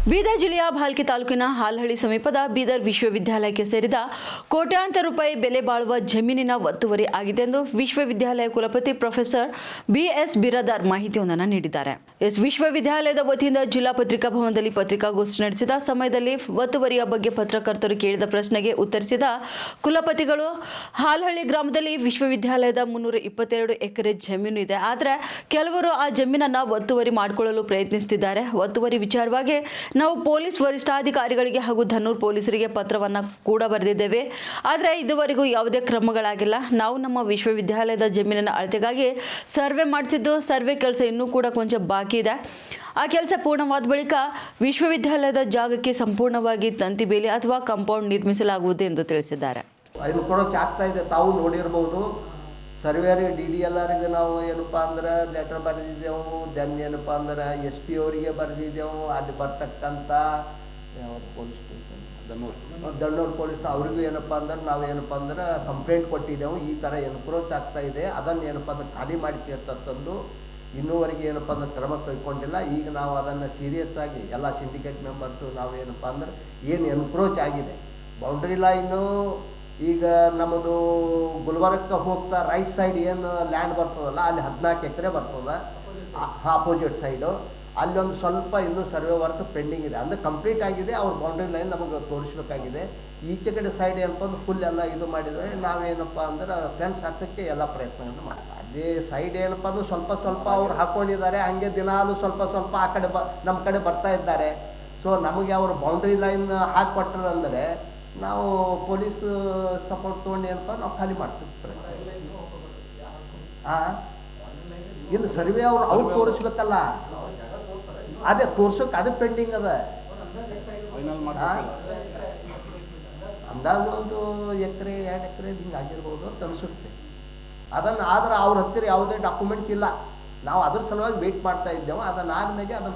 ಬೀದರ್ ಜಿಲ್ಲೆಯ ಭಾಲ್ಕಿ ತಾಲೂಕಿನ ಹಾಲಹಳ್ಳಿ ಸಮೀಪದ ಬೀದರ್ ವಿಶ್ವವಿದ್ಯಾಲಯಕ್ಕೆ ಸೇರಿದ ಕೋಟ್ಯಾಂತರ ರೂಪಾಯಿ ಬೆಲೆ ಬಾಳುವ ಜಮೀನಿನ ಒತ್ತುವರಿ ಆಗಿದೆ ಎಂದು ವಿಶ್ವವಿದ್ಯಾಲಯ ಕುಲಪತಿ ಪ್ರೊಫೆಸರ್ BS ಬಿರಾದಾರ್ ಮಾಹಿತಿಯೊಂದನ್ನು ನೀಡಿದ್ದಾರೆ. ವಿಶ್ವವಿದ್ಯಾಲಯದ ವತಿಯಿಂದ ಜಿಲ್ಲಾ ಪತ್ರಿಕಾ ಭವನದಲ್ಲಿ ಪತ್ರಿಕಾಗೋಷ್ಠಿ ನಡೆಸಿದ ಸಮಯದಲ್ಲಿ ಒತ್ತುವರಿಯ ಬಗ್ಗೆ ಪತ್ರಕರ್ತರು ಕೇಳಿದ ಪ್ರಶ್ನೆಗೆ ಉತ್ತರಿಸಿದ ಕುಲಪತಿಗಳು, ಹಾಲಹಳ್ಳಿ ಗ್ರಾಮದಲ್ಲಿ ವಿಶ್ವವಿದ್ಯಾಲಯದ 322 ಎಕರೆ ಜಮೀನು ಇದೆ. ಆದರೆ ಕೆಲವರು ಆ ಜಮೀನನ್ನು ಒತ್ತುವರಿ ಮಾಡಿಕೊಳ್ಳಲು ಪ್ರಯತ್ನಿಸುತ್ತಿದ್ದಾರೆ. ಒತ್ತುವರಿ ವಿಚಾರವಾಗಿ ನಾವು ಪೊಲೀಸ್ ವರಿಷ್ಠಾಧಿಕಾರಿಗಳಿಗೆ ಹಾಗೂ ಧನ್ನೂರ್ ಪೊಲೀಸರಿಗೆ ಪತ್ರವನ್ನು ಕೂಡ ಬರೆದಿದ್ದೇವೆ. ಆದರೆ ಇದುವರೆಗೂ ಯಾವುದೇ ಕ್ರಮಗಳಾಗಿಲ್ಲ. ನಾವು ನಮ್ಮ ವಿಶ್ವವಿದ್ಯಾಲಯದ ಜಮೀನಿನ ಅಳತೆಗಾಗಿ ಸರ್ವೆ ಮಾಡಿಸಿದ್ದು, ಸರ್ವೆ ಕೆಲಸ ಇನ್ನೂ ಕೂಡ ಕೊಂಚ ಬಾಕಿ ಇದೆ. ಆ ಕೆಲಸ ಪೂರ್ಣವಾದ ಬಳಿಕ ವಿಶ್ವವಿದ್ಯಾಲಯದ ಜಾಗಕ್ಕೆ ಸಂಪೂರ್ಣವಾಗಿ ತಂತಿ ಬೇಲಿ ಅಥವಾ ಕಾಂಪೌಂಡ್ ನಿರ್ಮಿಸಲಾಗುವುದು ಎಂದು ತಿಳಿಸಿದ್ದಾರೆ. ಆಗ್ತಾ ಇದೆ, ತಾವು ನೋಡಿರ್ಬೋದು. ಸರ್ವೇರಿ DDLRಗೆ ನಾವು ಏನಪ್ಪ ಅಂದ್ರೆ ಲೆಟರ್ ಬರೆದಿದ್ದೆವು. ದೆನ್ ಏನಪ್ಪ ಅಂದ್ರೆ SP ಅವರಿಗೆ ಬರೆದಿದ್ದೆವು. ಅಲ್ಲಿ ಬರ್ತಕ್ಕಂಥ ಪೊಲೀಸ್ ಸ್ಟೇಷನ್ ದಣ್ಣೂರು ಪೊಲೀಸ್ ಅವ್ರಿಗೂ ಏನಪ್ಪ ಅಂದ್ರೆ ನಾವು ಏನಪ್ಪ ಅಂದ್ರೆ ಕಂಪ್ಲೇಂಟ್ ಕೊಟ್ಟಿದ್ದೆವು. ಈ ಥರ ಎನ್ಕ್ರೋಚ್ ಆಗ್ತಾ ಇದೆ, ಅದನ್ನು ಏನಪ್ಪ ಅಂದ್ರೆ ಖಾಲಿ ಮಾಡಿಸಿ ಅಂತಂದು ಇನ್ನೂವರೆಗೆ ಏನಪ್ಪ ಅಂದ್ರೆ ಕ್ರಮ ಕೈಗೊಂಡಿಲ್ಲ. ಈಗ ನಾವು ಅದನ್ನು ಸೀರಿಯಸ್ ಆಗಿ ಎಲ್ಲ ಸಿಂಡಿಕೇಟ್ ಮೆಂಬರ್ಸು ನಾವು ಏನಪ್ಪ ಅಂದ್ರೆ ಏನು ಎನ್ಕ್ರೋಚ್ ಆಗಿದೆ ಬೌಂಡ್ರಿ ಲೈನು. ಈಗ ನಮ್ಮದು ಗುಲ್ಬರ್ಗಕ್ಕೆ ಹೋಗ್ತಾ ರೈಟ್ ಸೈಡ್ ಏನು ಲ್ಯಾಂಡ್ ಬರ್ತದಲ್ಲ, ಅಲ್ಲಿ 14 ಎಕರೆ ಬರ್ತದೆ ಆಪೋಸಿಟ್ ಸೈಡು. ಅಲ್ಲೊಂದು ಸ್ವಲ್ಪ ಇನ್ನೂ ಸರ್ವೆ ವರ್ಕ್ ಪೆಂಡಿಂಗ್ ಇದೆ, ಅಂದರೆ ಕಂಪ್ಲೀಟ್ ಆಗಿದೆ. ಅವ್ರ ಬೌಂಡ್ರಿ ಲೈನ್ ನಮಗೆ ತೋರಿಸ್ಬೇಕಾಗಿದೆ. ಈಚೆ ಕಡೆ ಸೈಡ್ ಏನಪ್ಪ ಅಂದ್ರೆ ಫುಲ್ ಎಲ್ಲ ಇದು ಮಾಡಿದರೆ ನಾವೇನಪ್ಪ ಅಂದ್ರೆ ಫೆನ್ಸ್ ಹಾಕೋಕ್ಕೆ ಎಲ್ಲ ಪ್ರಯತ್ನಗಳನ್ನು ಮಾಡ್ತೀವಿ. ಅದೇ ಸೈಡ್ ಏನಪ್ಪ ಅಂದ್ರೆ ಸ್ವಲ್ಪ ಸ್ವಲ್ಪ ಅವ್ರು ಹಾಕ್ಕೊಂಡಿದ್ದಾರೆ. ಹಂಗೆ ದಿನಾಲು ಸ್ವಲ್ಪ ಸ್ವಲ್ಪ ಆ ಕಡೆ ನಮ್ಮ ಕಡೆ ಬರ್ತಾ ಇದ್ದಾರೆ. ಸೊ ನಮಗೆ ಅವರು ಬೌಂಡ್ರಿ ಲೈನ್ ಹಾಕಿಕೊಟ್ರು ಅಂದರೆ ನಾವು ಪೊಲೀಸ್ ಸಪೋರ್ಟ್ ತೊಗೊಂಡು ಏನಪ್ಪ ನಾವು ಖಾಲಿ ಮಾಡ್ತೀವಿ. ಇಲ್ಲ ಸರ್ವೆ ಅವ್ರು ತೋರಿಸ್ಬೇಕಲ್ಲ, ಅದೇ ತೋರ್ಸೋಕೆ ಅದು ಪೆಂಡಿಂಗ್ ಅದ. ಅಂದಾಜು ಒಂದು ಎಕರೆ 2 ಎಕರೆ ಹಿಂಗೆ ಆಗಿರ್ಬೋದು ಅಂತ ಅನಿಸುತ್ತೆ. ಅದನ್ನು ಆದ್ರೆ ಅವ್ರ ಹತ್ತಿರ ಯಾವುದೇ ಡಾಕ್ಯುಮೆಂಟ್ಸ್ ಇಲ್ಲ. ನಾವು ಅದ್ರ ಸಲುವಾಗಿ ವೆಯ್ಟ್ ಮಾಡ್ತಾ ಇದ್ದೇವೆ. ಅದನ್ನಾದ್ಮೇಲೆ ಅದನ್ನು